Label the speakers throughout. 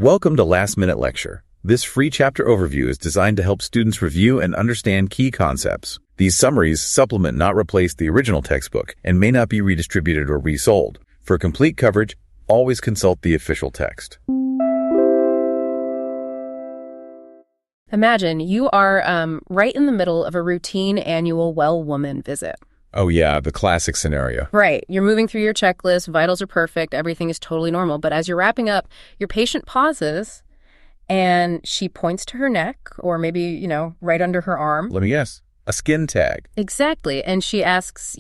Speaker 1: Welcome to Last Minute Lecture. This free chapter overview is designed to help students review and understand key concepts. These summaries supplement, not replace, the original textbook and may not be redistributed or resold. For complete coverage, always consult the official text.
Speaker 2: Imagine you are right in the middle of a routine annual well woman visit.
Speaker 1: Oh yeah, the classic scenario.
Speaker 2: Right. You're moving through your checklist, vitals are perfect, everything is totally normal. But as you're wrapping up, your patient pauses and she points to her neck or maybe, right under her arm.
Speaker 1: Let me guess. A skin tag.
Speaker 2: Exactly. And she asks,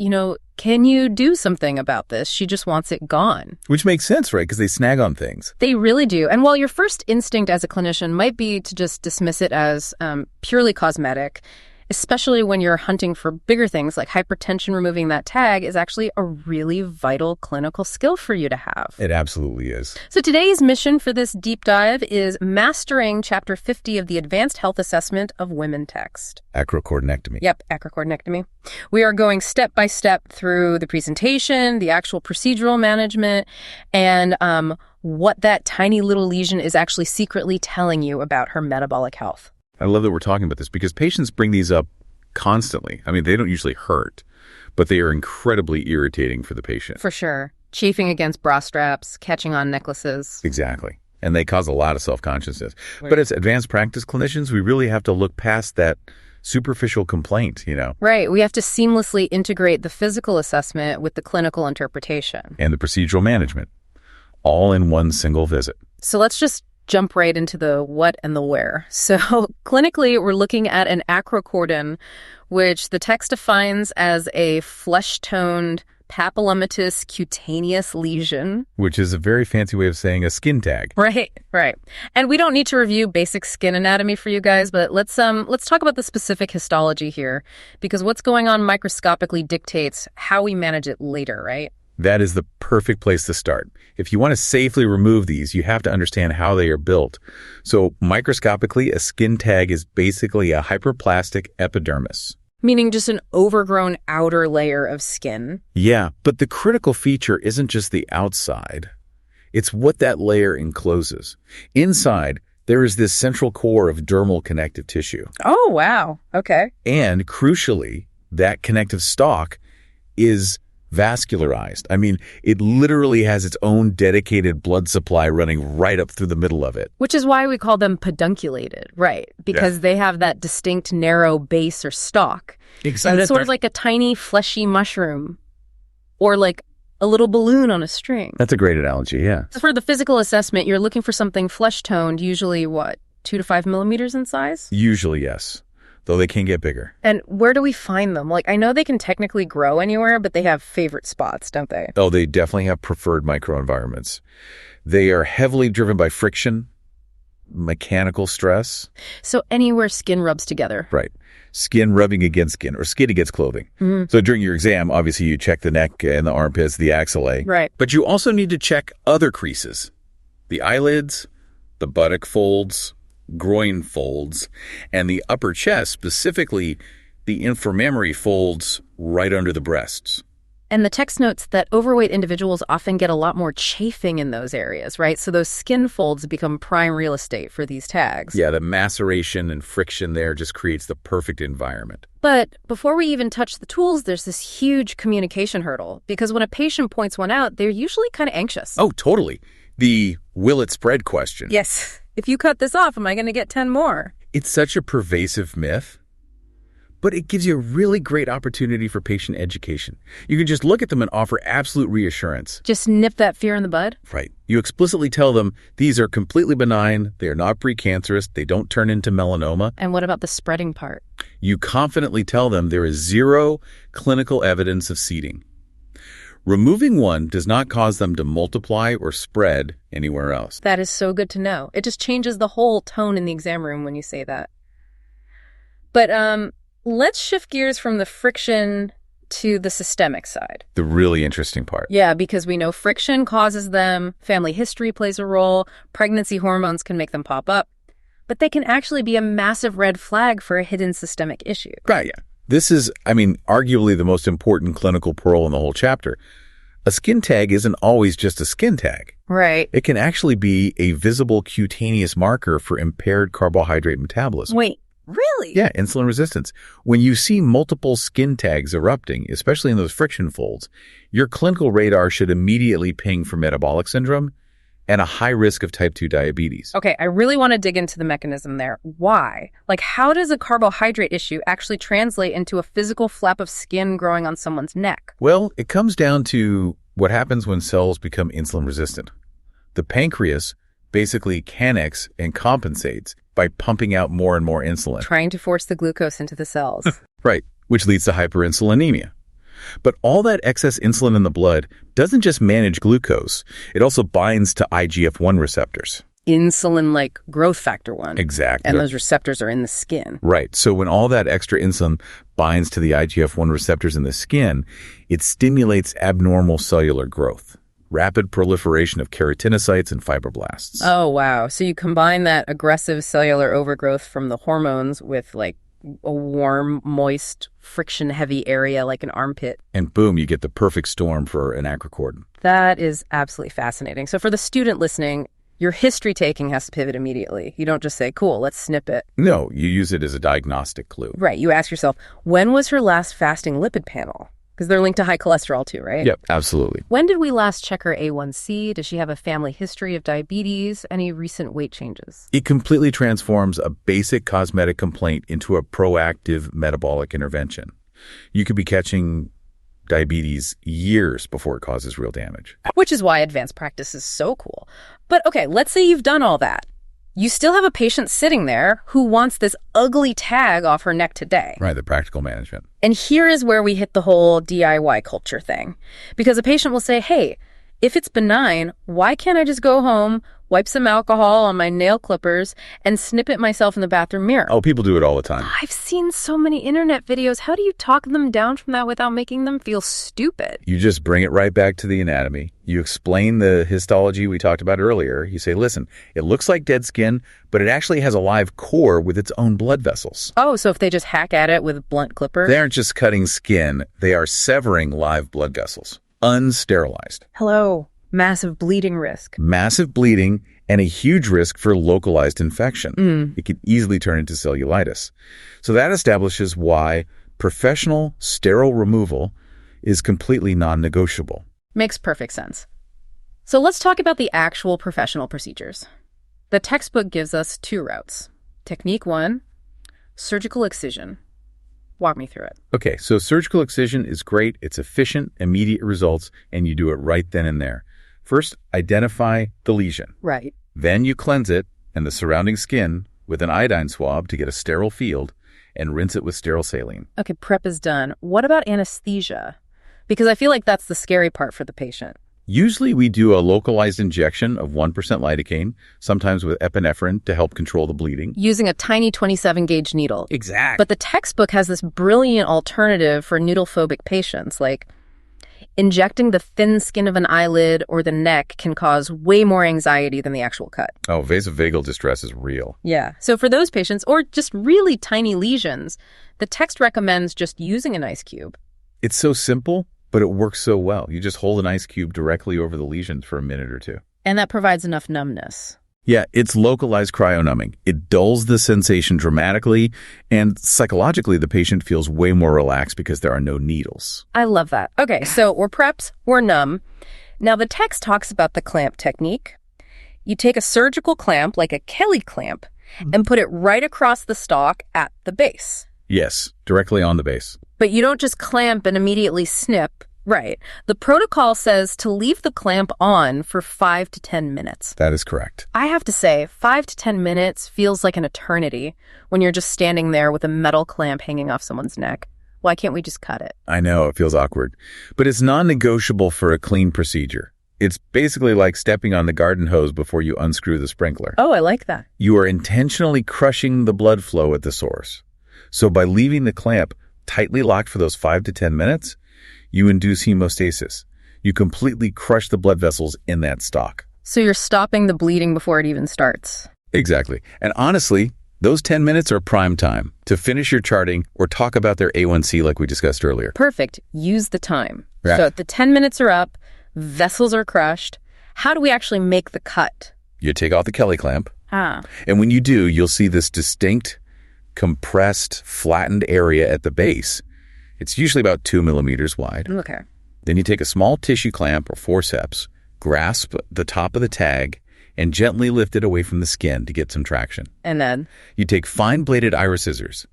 Speaker 2: can you do something about this? She just wants it gone.
Speaker 1: Which makes sense, right? Because they snag on things.
Speaker 2: They really do. And while your first instinct as a clinician might be to just dismiss it as purely cosmetic, especially when you're hunting for bigger things like hypertension, removing that tag is actually a really vital clinical skill for you to have.
Speaker 1: It absolutely is.
Speaker 2: So today's mission for this deep dive is mastering Chapter 50 of the Advanced Health Assessment of Women text.
Speaker 1: Acrochordonectomy.
Speaker 2: Yep, acrochordonectomy. We are going step by step through the presentation, the actual procedural management, and what that tiny little lesion is actually secretly telling you about her metabolic health.
Speaker 1: I love that we're talking about this because patients bring these up constantly. I mean, they don't usually hurt, but they are incredibly irritating for the patient.
Speaker 2: For sure. Chafing against bra straps, catching on necklaces.
Speaker 1: Exactly. And they cause a lot of self-consciousness. Right. But as advanced practice clinicians, we really have to look past that superficial complaint,
Speaker 2: Right. We have to seamlessly integrate the physical assessment with the clinical interpretation.
Speaker 1: And the procedural management, all in one single visit.
Speaker 2: So let's just jump right into the what and the where. So clinically, we're looking at an acrochordon, which the text defines as a flesh-toned papillomatous cutaneous lesion.
Speaker 1: Which is a very fancy way of saying a skin tag.
Speaker 2: Right. And we don't need to review basic skin anatomy for you guys, but let's talk about the specific histology here, because what's going on microscopically dictates how we manage it later, right?
Speaker 1: That is the perfect place to start. If you want to safely remove these, you have to understand how they are built. So microscopically, a skin tag is basically a hyperplastic epidermis.
Speaker 2: Meaning just an overgrown outer layer of skin.
Speaker 1: Yeah, but the critical feature isn't just the outside. It's what that layer encloses. Inside, there is this central core of dermal connective tissue.
Speaker 2: Oh, wow. Okay.
Speaker 1: And crucially, that connective stalk is vascularized. I mean, it literally has its own dedicated blood supply running right up through the middle of it.
Speaker 2: Which is why we call them pedunculated, right? Because they have that distinct narrow base or stalk.
Speaker 1: Exactly.
Speaker 2: And it's sort of like a tiny fleshy mushroom or like a little balloon on a string.
Speaker 1: That's a great analogy, yeah.
Speaker 2: So for the physical assessment, you're looking for something flesh-toned, usually what, 2 to 5 millimeters in size?
Speaker 1: Usually, yes. Though they can get bigger.
Speaker 2: And where do we find them? Like, I know they can technically grow anywhere, but they have favorite spots, don't they?
Speaker 1: Oh, they definitely have preferred microenvironments. They are heavily driven by friction, mechanical stress.
Speaker 2: So anywhere skin rubs together.
Speaker 1: Right. Skin rubbing against skin or skin against clothing. Mm-hmm. So during your exam, obviously you check the neck and the armpits, the axillae.
Speaker 2: Right.
Speaker 1: But you also need to check other creases. The eyelids, the buttock folds, groin folds, and the upper chest, specifically the inframammary folds right under the breasts.
Speaker 2: And the text notes that overweight individuals often get a lot more chafing in those areas, right? So those skin folds become prime real estate for these tags.
Speaker 1: Yeah, the maceration and friction there just creates the perfect environment.
Speaker 2: But before we even touch the tools, there's this huge communication hurdle, because when a patient points one out, they're usually kind of anxious.
Speaker 1: Oh, totally. The will it spread question.
Speaker 2: Yes. If you cut this off, am I going to get 10 more?
Speaker 1: It's such a pervasive myth, but it gives you a really great opportunity for patient education. You can just look at them and offer absolute reassurance.
Speaker 2: Just nip that fear in the bud?
Speaker 1: Right. You explicitly tell them these are completely benign, they are not precancerous, they don't turn into melanoma.
Speaker 2: And what about the spreading part?
Speaker 1: You confidently tell them there is zero clinical evidence of seeding. Removing one does not cause them to multiply or spread anywhere else.
Speaker 2: That is so good to know. It just changes the whole tone in the exam room when you say that. But let's shift gears from the friction to the systemic side.
Speaker 1: The really interesting part.
Speaker 2: Yeah, because we know friction causes them, family history plays a role, pregnancy hormones can make them pop up, but they can actually be a massive red flag for a hidden systemic issue.
Speaker 1: Right, yeah. This is, arguably the most important clinical pearl in the whole chapter. A skin tag isn't always just a skin tag.
Speaker 2: Right.
Speaker 1: It can actually be a visible cutaneous marker for impaired carbohydrate metabolism.
Speaker 2: Wait, really?
Speaker 1: Yeah, insulin resistance. When you see multiple skin tags erupting, especially in those friction folds, your clinical radar should immediately ping for metabolic syndrome and a high risk of type 2 diabetes.
Speaker 2: Okay, I really want to dig into the mechanism there. Why? Like, how does a carbohydrate issue actually translate into a physical flap of skin growing on someone's neck?
Speaker 1: Well, it comes down to what happens when cells become insulin resistant. The pancreas basically connects and compensates by pumping out more and more insulin.
Speaker 2: Trying to force the glucose into the cells.
Speaker 1: Right, which leads to hyperinsulinemia. But all that excess insulin in the blood doesn't just manage glucose. It also binds to IGF-1 receptors.
Speaker 2: Insulin like growth factor 1.
Speaker 1: Exactly.
Speaker 2: And those receptors are in the skin.
Speaker 1: Right. So when all that extra insulin binds to the IGF-1 receptors in the skin, it stimulates abnormal cellular growth, rapid proliferation of keratinocytes and fibroblasts.
Speaker 2: Oh, wow. So you combine that aggressive cellular overgrowth from the hormones with like a warm, moist, friction-heavy area like an armpit.
Speaker 1: And boom, you get the perfect storm for an acrochordon.
Speaker 2: That is absolutely fascinating. So for the student listening, your history taking has to pivot immediately. You don't just say, cool, let's snip it.
Speaker 1: No, you use it as a diagnostic clue.
Speaker 2: Right. You ask yourself, when was her last fasting lipid panel? Because they're linked to high cholesterol too, right?
Speaker 1: Yep, absolutely.
Speaker 2: When did we last check her A1C? Does she have a family history of diabetes? Any recent weight changes?
Speaker 1: It completely transforms a basic cosmetic complaint into a proactive metabolic intervention. You could be catching diabetes years before it causes real damage.
Speaker 2: Which is why advanced practice is so cool. But okay, let's say you've done all that. You still have a patient sitting there who wants this ugly tag off her neck today.
Speaker 1: Right, the practical management.
Speaker 2: And here is where we hit the whole DIY culture thing. Because a patient will say, hey, if it's benign, why can't I just go home, wipe some alcohol on my nail clippers, and snip it myself in the bathroom mirror?
Speaker 1: Oh, people do it all the time.
Speaker 2: I've seen so many internet videos. How do you talk them down from that without making them feel stupid?
Speaker 1: You just bring it right back to the anatomy. You explain the histology we talked about earlier. You say, listen, it looks like dead skin, but it actually has a live core with its own blood vessels.
Speaker 2: Oh, so if they just hack at it with a blunt clipper?
Speaker 1: They aren't just cutting skin. They are severing live blood vessels, unsterilized.
Speaker 2: Hello. Massive bleeding risk.
Speaker 1: Massive bleeding and a huge risk for localized infection. It can easily turn into cellulitis. So that establishes why professional sterile removal is completely non-negotiable.
Speaker 2: Makes perfect sense. So let's talk about the actual professional procedures. The textbook gives us 2 routes. Technique 1, surgical excision. Walk me through it.
Speaker 1: Okay, so surgical excision is great. It's efficient, immediate results, and you do it right then and there. First, identify the lesion.
Speaker 2: Right.
Speaker 1: Then you cleanse it and the surrounding skin with an iodine swab to get a sterile field and rinse it with sterile saline.
Speaker 2: Okay, prep is done. What about anesthesia? Because I feel like that's the scary part for the patient.
Speaker 1: Usually we do a localized injection of 1% lidocaine, sometimes with epinephrine to help control the bleeding.
Speaker 2: Using a tiny 27-gauge needle.
Speaker 1: Exactly.
Speaker 2: But the textbook has this brilliant alternative for needle-phobic patients, like injecting the thin skin of an eyelid or the neck can cause way more anxiety than the actual cut.
Speaker 1: Oh, vasovagal distress is real.
Speaker 2: Yeah. So for those patients, or just really tiny lesions, the text recommends just using an ice cube.
Speaker 1: It's so simple, but it works so well. You just hold an ice cube directly over the lesions for a minute or 2.
Speaker 2: And that provides enough numbness.
Speaker 1: Yeah, it's localized cryonumbing. It dulls the sensation dramatically, and psychologically, the patient feels way more relaxed because there are no needles.
Speaker 2: I love that. Okay, so we're prepped, we're numb. Now, the text talks about the clamp technique. You take a surgical clamp, like a Kelly clamp, and put it right across the stalk at the base.
Speaker 1: Yes, directly on the base.
Speaker 2: But you don't just clamp and immediately snip. Right. The protocol says to leave the clamp on for 5 to 10 minutes.
Speaker 1: That is correct.
Speaker 2: I have to say, 5 to 10 minutes feels like an eternity when you're just standing there with a metal clamp hanging off someone's neck. Why can't we just cut it?
Speaker 1: I know, it feels awkward. But it's non-negotiable for a clean procedure. It's basically like stepping on the garden hose before you unscrew the sprinkler.
Speaker 2: Oh, I like that.
Speaker 1: You are intentionally crushing the blood flow at the source. So by leaving the clamp tightly locked for those 5 to 10 minutes, you induce hemostasis. You completely crush the blood vessels in that stalk.
Speaker 2: So you're stopping the bleeding before it even starts.
Speaker 1: Exactly. And honestly, those 10 minutes are prime time to finish your charting or talk about their A1C like we discussed earlier.
Speaker 2: Perfect. Use the time.
Speaker 1: Right.
Speaker 2: So the 10 minutes are up, vessels are crushed. How do we actually make the cut?
Speaker 1: You take off the Kelly clamp,
Speaker 2: Ah,
Speaker 1: and when you do, you'll see this distinct, compressed, flattened area at the base. It's usually about 2 millimeters wide.
Speaker 2: okay.
Speaker 1: Then you take a small tissue clamp or forceps, grasp the top of the tag, and gently lift it away from the skin to get some traction.
Speaker 2: And then?
Speaker 1: You take fine-bladed iris scissors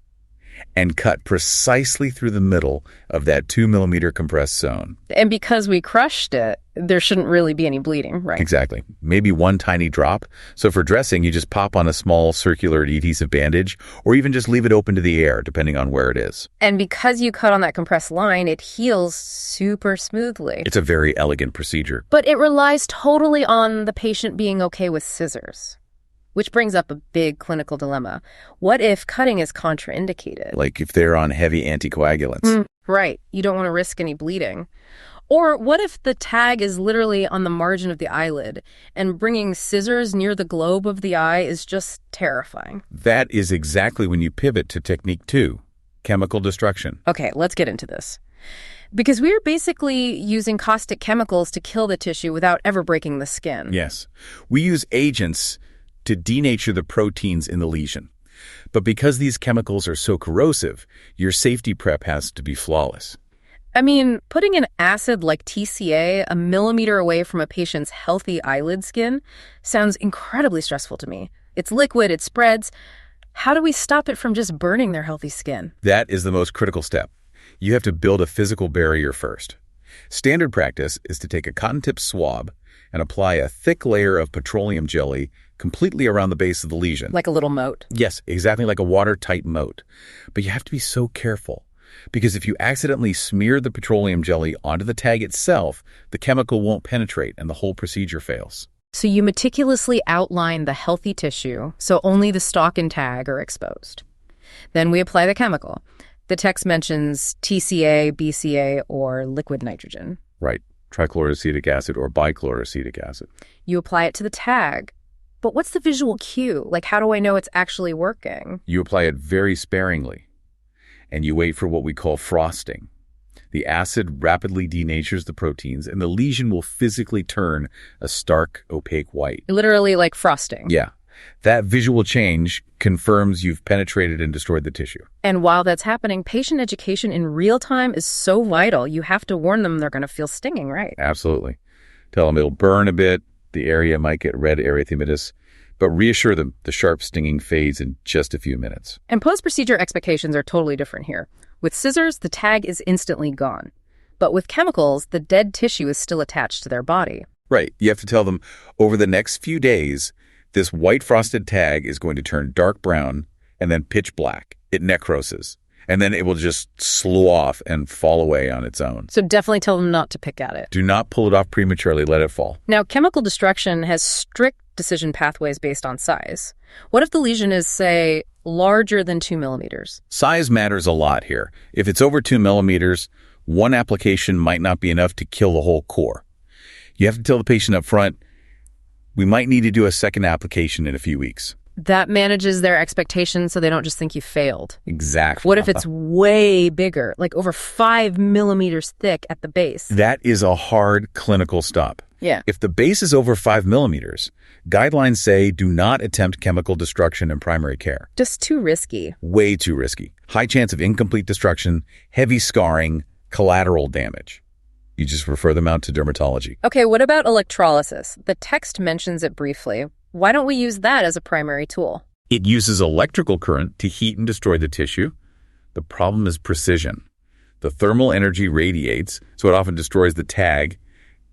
Speaker 1: and cut precisely through the middle of that 2 millimeter compressed zone.
Speaker 2: And because we crushed it, there shouldn't really be any bleeding, right?
Speaker 1: Exactly. Maybe one tiny drop. So for dressing, you just pop on a small circular adhesive bandage, or even just leave it open to the air, depending on where it is.
Speaker 2: And because you cut on that compressed line, it heals super smoothly.
Speaker 1: It's a very elegant procedure.
Speaker 2: But it relies totally on the patient being okay with scissors. Which brings up a big clinical dilemma. What if cutting is contraindicated?
Speaker 1: Like if they're on heavy anticoagulants.
Speaker 2: Right. You don't want to risk any bleeding. Or what if the tag is literally on the margin of the eyelid and bringing scissors near the globe of the eye is just terrifying?
Speaker 1: That is exactly when you pivot to technique 2, chemical destruction.
Speaker 2: Okay, let's get into this. Because we're basically using caustic chemicals to kill the tissue without ever breaking the skin.
Speaker 1: Yes. We use agents to denature the proteins in the lesion. But because these chemicals are so corrosive, your safety prep has to be flawless.
Speaker 2: I mean, putting an acid like TCA a millimeter away from a patient's healthy eyelid skin sounds incredibly stressful to me. It's liquid, it spreads. How do we stop it from just burning their healthy skin?
Speaker 1: That is the most critical step. You have to build a physical barrier first. Standard practice is to take a cotton-tip swab and apply a thick layer of petroleum jelly completely around the base of the lesion.
Speaker 2: Like a little moat.
Speaker 1: Yes, exactly like a watertight moat. But you have to be so careful, because if you accidentally smear the petroleum jelly onto the tag itself, the chemical won't penetrate and the whole procedure fails.
Speaker 2: So you meticulously outline the healthy tissue so only the stalk and tag are exposed. Then we apply the chemical. The text mentions TCA, BCA, or liquid nitrogen.
Speaker 1: Right, trichloroacetic acid or bichloroacetic acid.
Speaker 2: You apply it to the tag. But what's the visual cue? Like, how do I know it's actually working?
Speaker 1: You apply it very sparingly, and you wait for what we call frosting. The acid rapidly denatures the proteins, and the lesion will physically turn a stark, opaque white.
Speaker 2: Literally like frosting.
Speaker 1: Yeah. That visual change confirms you've penetrated and destroyed the tissue.
Speaker 2: And while that's happening, patient education in real time is so vital. You have to warn them they're going to feel stinging, right?
Speaker 1: Absolutely. Tell them it'll burn a bit, the area might get red erythematous, but reassure them the sharp stinging fades in just a few minutes.
Speaker 2: And post-procedure expectations are totally different here. With scissors, the tag is instantly gone. But with chemicals, the dead tissue is still attached to their body.
Speaker 1: Right. You have to tell them over the next few days, this white frosted tag is going to turn dark brown and then pitch black. It necroses. And then it will just slough off and fall away on its own.
Speaker 2: So definitely tell them not to pick at it.
Speaker 1: Do not pull it off prematurely. Let it fall.
Speaker 2: Now, chemical destruction has strict decision pathways based on size. What if the lesion is, say, larger than 2 millimeters?
Speaker 1: Size matters a lot here. If it's over 2 millimeters, one application might not be enough to kill the whole core. You have to tell the patient up front, we might need to do a second application in a few weeks.
Speaker 2: That manages their expectations so they don't just think you failed.
Speaker 1: Exactly.
Speaker 2: What if it's way bigger, like over 5 millimeters thick at the base?
Speaker 1: That is a hard clinical stop.
Speaker 2: Yeah.
Speaker 1: If the base is over 5 millimeters, guidelines say do not attempt chemical destruction in primary care.
Speaker 2: Just too risky.
Speaker 1: Way too risky. High chance of incomplete destruction, heavy scarring, collateral damage. You just refer them out to dermatology.
Speaker 2: Okay, what about electrolysis? The text mentions it briefly. Why don't we use that as a primary tool?
Speaker 1: It uses electrical current to heat and destroy the tissue. The problem is precision. The thermal energy radiates, so it often destroys the tag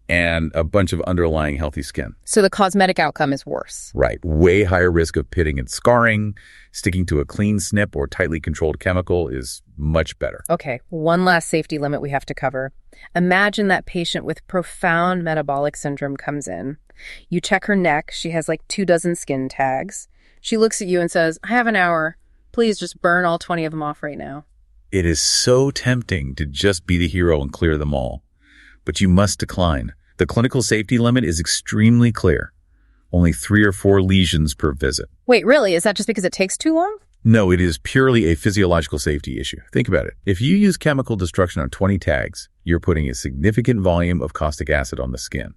Speaker 1: and a bunch of underlying healthy skin.
Speaker 2: So the cosmetic outcome is worse.
Speaker 1: Right. Way higher risk of pitting and scarring. Sticking to a clean snip or tightly controlled chemical is much better.
Speaker 2: Okay, one last safety limit we have to cover. Imagine that patient with profound metabolic syndrome comes in. You check her neck. She has like 24 skin tags. She looks at you and says, I have an hour. Please just burn all 20 of them off right now.
Speaker 1: It is so tempting to just be the hero and clear them all. But you must decline. The clinical safety limit is extremely clear. Only 3 or 4 lesions per visit.
Speaker 2: Wait, really? Is that just because it takes too long?
Speaker 1: No, it is purely a physiological safety issue. Think about it. If you use chemical destruction on 20 tags, you're putting a significant volume of caustic acid on the skin.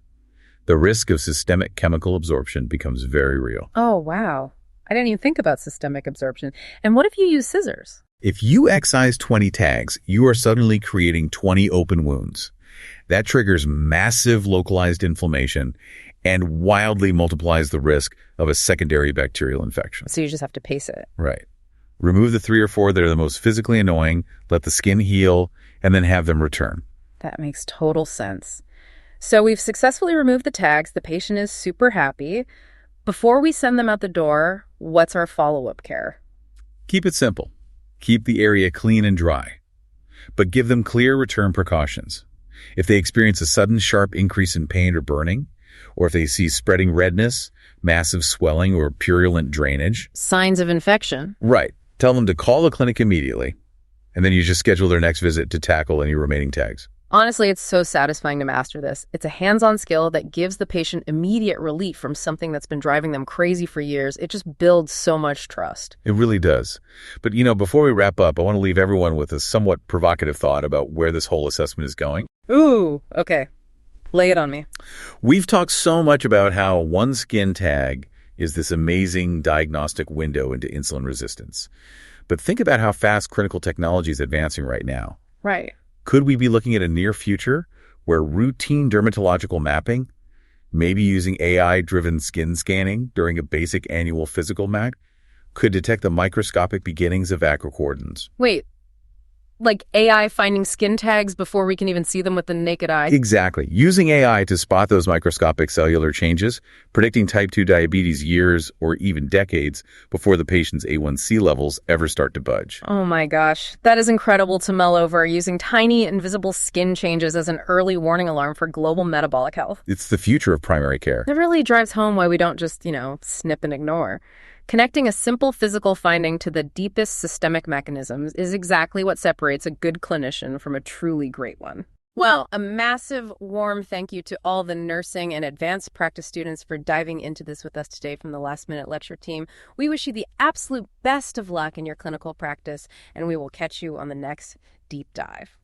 Speaker 1: The risk of systemic chemical absorption becomes very real.
Speaker 2: Oh, wow. I didn't even think about systemic absorption. And what if you use scissors?
Speaker 1: If you excise 20 tags, you are suddenly creating 20 open wounds. That triggers massive localized inflammation and wildly multiplies the risk of a secondary bacterial infection.
Speaker 2: So you just have to pace it.
Speaker 1: Right. Remove the 3 or 4 that are the most physically annoying, let the skin heal, and then have them return.
Speaker 2: That makes total sense. So we've successfully removed the tags. The patient is super happy. Before we send them out the door, what's our follow-up care?
Speaker 1: Keep it simple. Keep the area clean and dry. But give them clear return precautions. If they experience a sudden sharp increase in pain or burning, or if they see spreading redness, massive swelling, or purulent drainage.
Speaker 2: Signs of infection.
Speaker 1: Right. Tell them to call the clinic immediately, and then you just schedule their next visit to tackle any remaining tags.
Speaker 2: Honestly, it's so satisfying to master this. It's a hands-on skill that gives the patient immediate relief from something that's been driving them crazy for years. It just builds so much trust.
Speaker 1: It really does. But, before we wrap up, I want to leave everyone with a somewhat provocative thought about where this whole assessment is going.
Speaker 2: Ooh, okay. Lay it on me.
Speaker 1: We've talked so much about how one skin tag is this amazing diagnostic window into insulin resistance. But think about how fast clinical technology is advancing right now.
Speaker 2: Right.
Speaker 1: Could we be looking at a near future where routine dermatological mapping, maybe using AI-driven skin scanning during a basic annual physical MAC, could detect the microscopic beginnings of acrochordons?
Speaker 2: Wait, like AI finding skin tags before we can even see them with the naked eye?
Speaker 1: Exactly. Using AI to spot those microscopic cellular changes, predicting type 2 diabetes years or even decades before the patient's A1C levels ever start to budge.
Speaker 2: Oh my gosh, that is incredible to mull over, using tiny invisible skin changes as an early warning alarm for global metabolic health.
Speaker 1: It's the future of primary care.
Speaker 2: It really drives home why we don't just, snip and ignore. Connecting a simple physical finding to the deepest systemic mechanisms is exactly what separates a good clinician from a truly great one. Well, a massive warm thank you to all the nursing and advanced practice students for diving into this with us today from the Last Minute Lecture team. We wish you the absolute best of luck in your clinical practice, and we will catch you on the next deep dive.